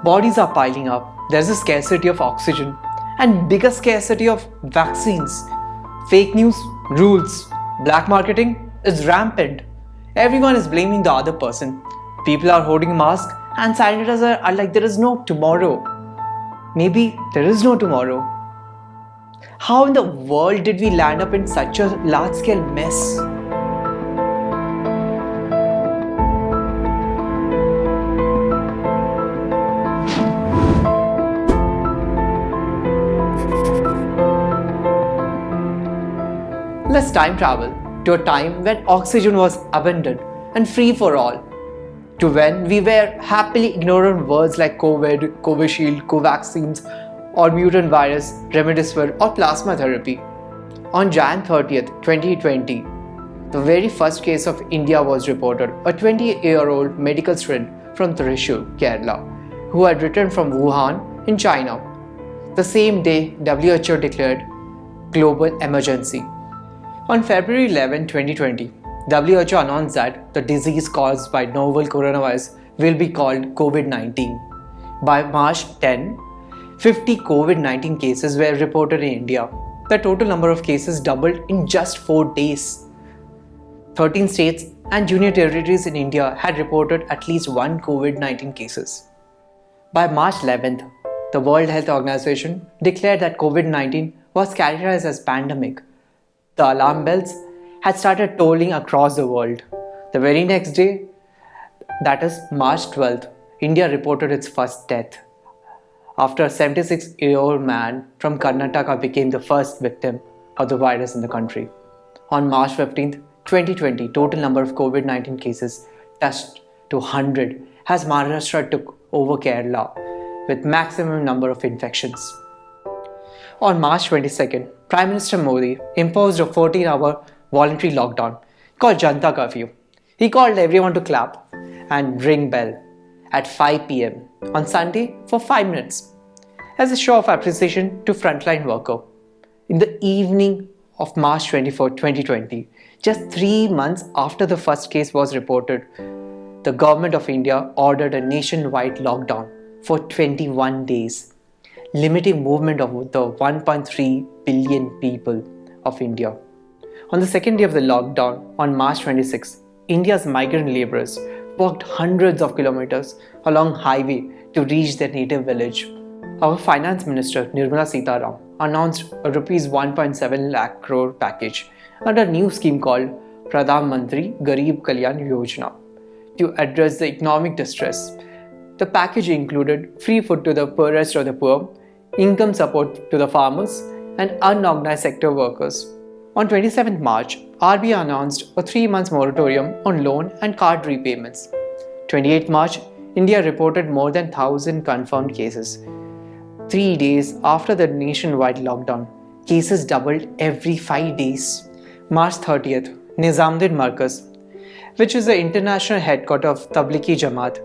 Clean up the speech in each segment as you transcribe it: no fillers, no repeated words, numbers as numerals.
Bodies are piling up, there's a scarcity of oxygen, and bigger scarcity of vaccines. Fake news rules. Black marketing is rampant. Everyone is blaming the other person. People are holding masks and sanitizer are like there is no tomorrow. Maybe there is no tomorrow. How in the world did we land up in such a large-scale mess? Let's time travel to a time when oxygen was abundant and free for all, to when we were happily ignoring words like COVID, Covishield, Covaxines, or mutant virus, remdesivir, or plasma therapy. On Jan 30th, 2020, the very first case of India was reported, a 20-year-old medical student from Thrissur, Kerala, who had returned from Wuhan in China. The same day, WHO declared global emergency. On February 11, 2020, WHO announced that the disease caused by novel coronavirus will be called COVID-19. By March 10, 50 COVID-19 cases were reported in India. The total number of cases doubled in just 4 days. 13 states and union territories in India had reported at least one COVID-19 cases. By March 11th, the World Health Organization declared that COVID-19 was categorized as pandemic. The alarm bells had started tolling across the world. The very next day, that is March 12th, India reported its first death, after a 76-year-old man from Karnataka became the first victim of the virus in the country. On March 15th, 2020, total number of COVID-19 cases touched to 100 as Maharashtra took over Kerala with maximum number of infections. On March 22nd, Prime Minister Modi imposed a 14-hour voluntary lockdown called Janta Curfew. He called everyone to clap and ring bell at 5 p.m. on Sunday for 5 minutes as a show of appreciation to frontline worker. In the evening of March 24, 2020, just 3 months after the first case was reported, the government of India ordered a nationwide lockdown for 21 days, limiting movement of the 1.3 billion people of India. On the second day of the lockdown, on March 26, India's migrant laborers walked hundreds of kilometers along highway to reach their native village. Our Finance Minister Nirmala Sitaraman announced a Rs 1.7 lakh crore package under a new scheme called Pradhan Mantri Garib Kalyan Yojana to address the economic distress. The package included free food to the poorest of the poor, income support to the farmers, and unorganized sector workers. On 27th March, RBI announced a 3-month moratorium on loan and card repayments. 28th March, India reported more than 1,000 confirmed cases. 3 days after the nationwide lockdown, cases doubled every 5 days. March 30th, Nizamuddin Markaz, which is the international headquarters of Tablighi Jamaat,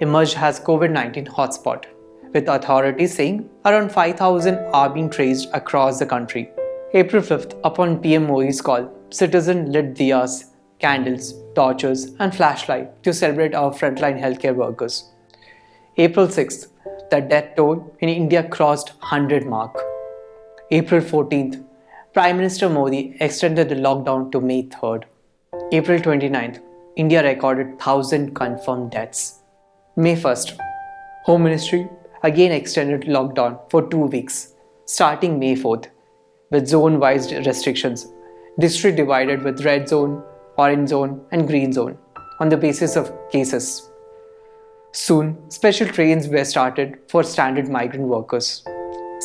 emerged as COVID-19 hotspot, with authorities saying around 5,000 are being traced across the country. April 5th, upon PM Modi's call, citizens lit diyas, candles, torches and flashlight to celebrate our frontline healthcare workers. April 6th, the death toll in India crossed 100 mark. April 14th, Prime Minister Modi extended the lockdown to May 3rd. April 29th, India recorded 1,000 confirmed deaths. May 1st, Home Ministry again extended lockdown for 2 weeks, starting May 4th, with zone-wise restrictions, district divided with red zone, orange zone and green zone on the basis of cases. Soon, special trains were started for standard migrant workers.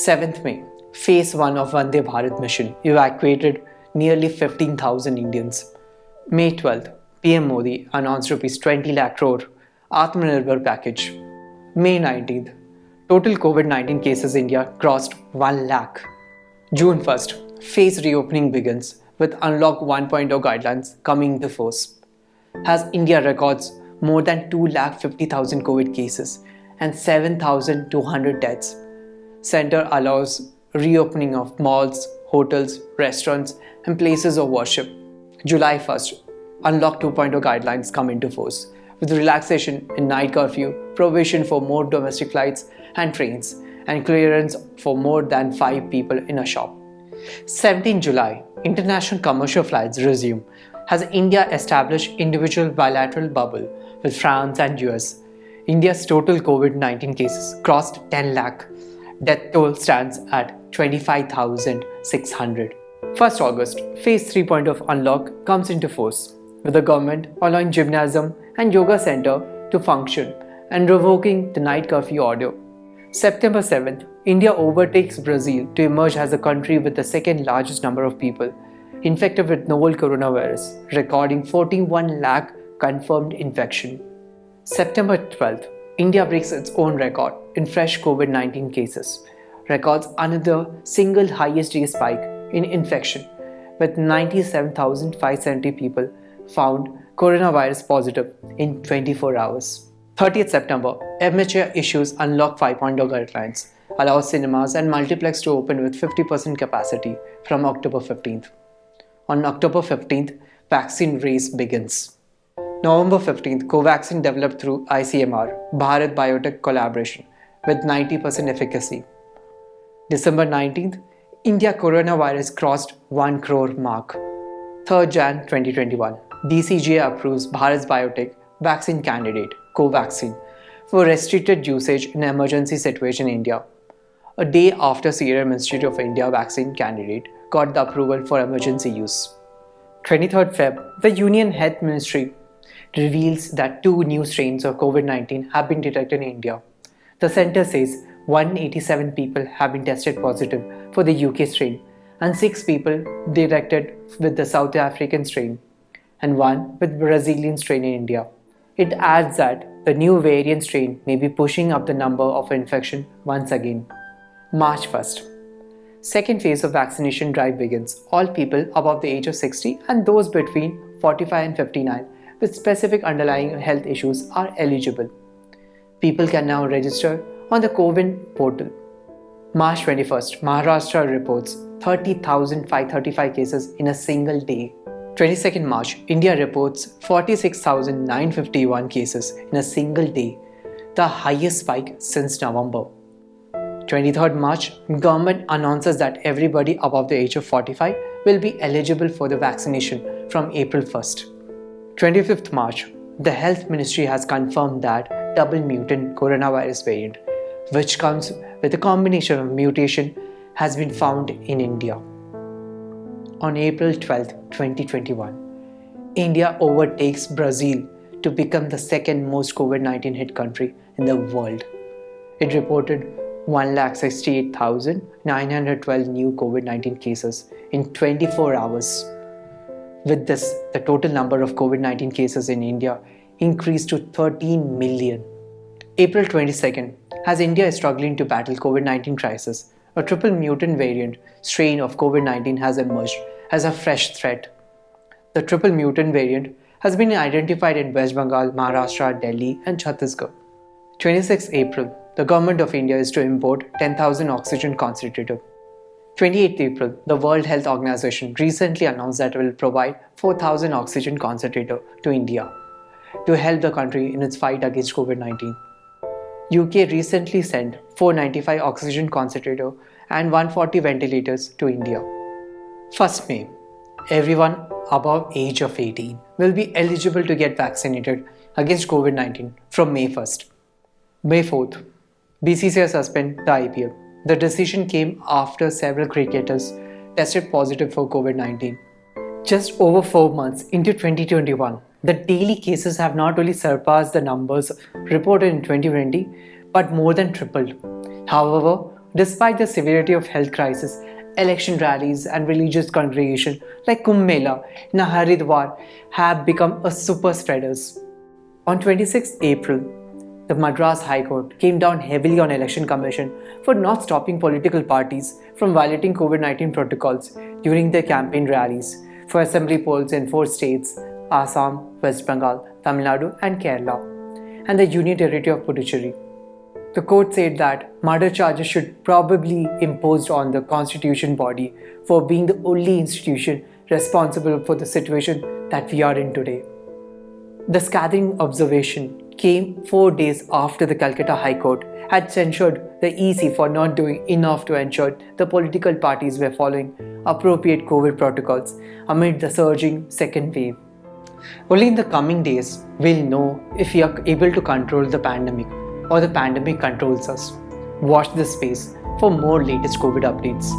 7th May, Phase 1 of Vande Bharat mission evacuated nearly 15,000 Indians. May 12th, PM Modi announced Rs 20 lakh crore Atmanirbhar package. May 19th, total COVID-19 cases India crossed 1 lakh. June 1st, phase reopening begins with Unlock 1.0 guidelines coming into force. As India records more than 250,000 COVID cases and 7,200 deaths, Centre allows reopening of malls, hotels, restaurants and places of worship. July 1st, Unlock 2.0 guidelines come into force, with relaxation in night curfew, provision for more domestic flights and trains, and clearance for more than 5 people in a shop. 17 July, international commercial flights resume as India established individual bilateral bubble with France and US. India's total COVID-19 cases crossed 10 lakh. Death toll stands at 25,600. 1st August, Phase 3.0 unlock comes into force, with the government allowing gymnasium and yoga center to function and revoking the night curfew order. September 7th, India overtakes Brazil to emerge as the country with the second largest number of people infected with novel coronavirus, recording 41 lakh confirmed infection. September 12th, India breaks its own record in fresh COVID-19 cases, records another single highest day spike in infection, with 97,570 people found coronavirus positive in 24 hours. 30th September, MHA issues Unlock 5.0 guidelines, allows cinemas and multiplex to open with 50% capacity from October 15th. On October 15th, vaccine race begins. November 15th, Covaxin developed through ICMR, Bharat Biotech collaboration, with 90% efficacy. December 19th, India coronavirus crossed 1 crore mark. 3rd Jan 2021, DCGA approves Bharat Biotech vaccine candidate, Covaxin, for restricted usage in emergency situation in India. A day after Serum Institute of India vaccine candidate got the approval for emergency use. 23rd Feb, the Union Health Ministry reveals that 2 new strains of COVID-19 have been detected in India. The centre says 187 people have been tested positive for the UK strain and 6 people detected with the South African strain and 1 with Brazilian strain in India. It adds that the new variant strain may be pushing up the number of infection once again. March 1st. Second phase of vaccination drive begins. All people above the age of 60 and those between 45 and 59 with specific underlying health issues are eligible. People can now register on the CoWIN portal. March 21st, Maharashtra reports 30,535 cases in a single day. 22nd March, India reports 46,951 cases in a single day, the highest spike since November. 23rd March, government announces that everybody above the age of 45 will be eligible for the vaccination from April 1st. 25th March, the Health Ministry has confirmed that double mutant coronavirus variant, which comes with a combination of mutation, has been found in India. On April 12, 2021, India overtakes Brazil to become the second most COVID-19 hit country in the world. It reported 168,912 new COVID-19 cases in 24 hours. With this, the total number of COVID-19 cases in India increased to 13 million. April 22nd, as India is struggling to battle COVID-19 crisis, a triple mutant variant strain of COVID-19 has emerged as a fresh threat. The triple mutant variant has been identified in West Bengal, Maharashtra, Delhi and Chhattisgarh. 26 April, the Government of India is to import 10,000 oxygen concentrator. 28 April, the World Health Organization recently announced that it will provide 4,000 oxygen concentrator to India to help the country in its fight against COVID-19. UK recently sent 495 oxygen concentrator and 140 ventilators to India. 1st May, everyone above age of 18 will be eligible to get vaccinated against COVID-19 from May 1st. May 4th, BCCI suspend the IPL. The decision came after several cricketers tested positive for COVID-19. Just over 4 months into 2021, the daily cases have not only surpassed the numbers reported in 2020, but more than tripled. However, despite the severity of health crisis, election rallies and religious congregations like Kumbh Mela in Haridwar have become a super spreaders. On 26 April, the Madras High Court came down heavily on Election Commission for not stopping political parties from violating COVID-19 protocols during their campaign rallies for assembly polls in 4 states, Assam, West Bengal, Tamil Nadu and Kerala, and the Union Territory of Puducherry. The court said that murder charges should probably be imposed on the constitution body for being the only institution responsible for the situation that we are in today. The scathing observation came 4 days after the Calcutta High Court had censured the EC for not doing enough to ensure the political parties were following appropriate COVID protocols amid the surging second wave. Only in the coming days, we'll know if we are able to control the pandemic or the pandemic controls us. Watch this space for more latest COVID updates.